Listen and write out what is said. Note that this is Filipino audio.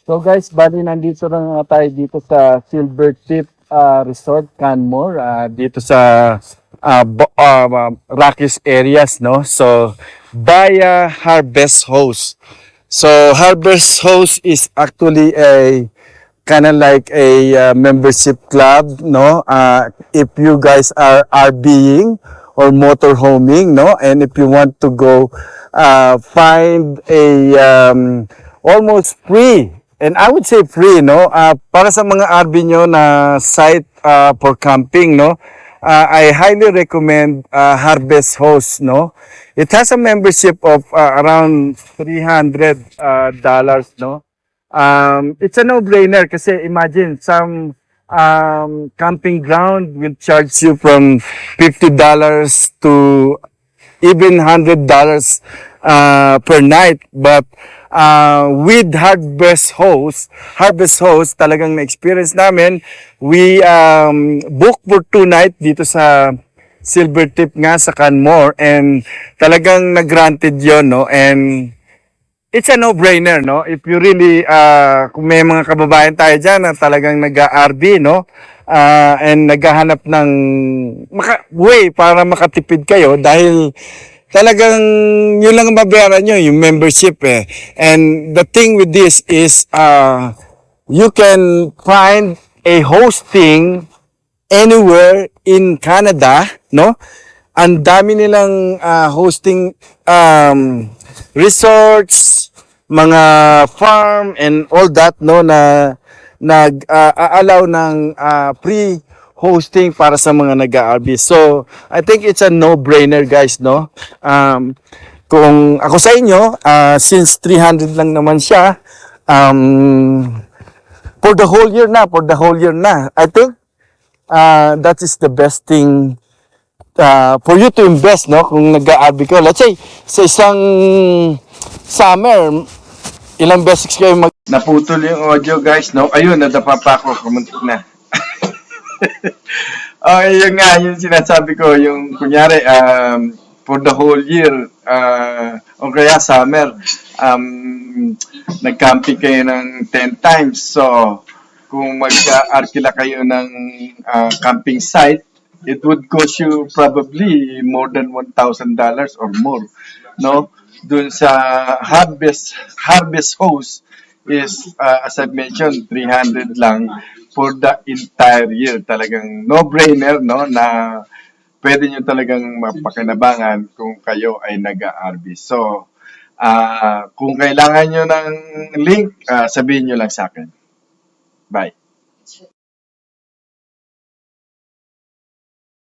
So guys, bali nandito na nga tayo dito sa Silvertip Resort, Canmore, dito sa Rockies areas, no? So, via Harvest Host. So, Harvest Host is actually a kind of like a membership club, no? If you guys are RVing or motorhoming, no? And if you want to go find a almost free, and I would say free, no? Para sa mga RV nyo na site for camping, no? I highly recommend Harvest Host, no? It has a membership of around $300, no? It's a no-brainer kasi imagine some camping ground will charge you from $50 to even $100 per night. But with Harvest Host, talagang na-experience namin. We book for 2 nights dito sa Silvertip nga sa Canmore, and talagang nag-granted yon, no? And it's a no-brainer, no? If you really, kung may mga kababayan tayo dyan na talagang nag-RV, no? And naghahanap ng way para makatipid kayo dahil talagang yun lang ang mabayaran nyo, yung membership eh. And the thing with this is, you can find a hosting anywhere in Canada, no? Ang dami nilang hosting resorts, mga farm and all that, no, na nag-allow ng free hosting para sa mga nag-RV. So, I think it's a no-brainer, guys, no? Kung ako sa inyo, since 300 lang naman siya, for the whole year na, I think that is the best thing for you to invest, no? Kung nag-RV ka, let's say, sa isang summer, ilang beses kayo Naputol yung audio, guys, no? Ayun, nadapa pa ako, kumuntik na. Okay, yun nga, yung sinasabi ko, yung kunyari, for the whole year, o kaya summer, nag-camping kayo ng 10 times. So, kung mag-arkila kayo ng camping site, it would cost you probably more than $1,000 or more, no? Dun sa Harvest Host is, as I mentioned, 300 lang for the entire year. Talagang no-brainer, no, na pwede nyo talagang mapakinabangan kung kayo ay nag-RV. So, kung kailangan nyo ng link, sabihin nyo lang sa akin. Bye.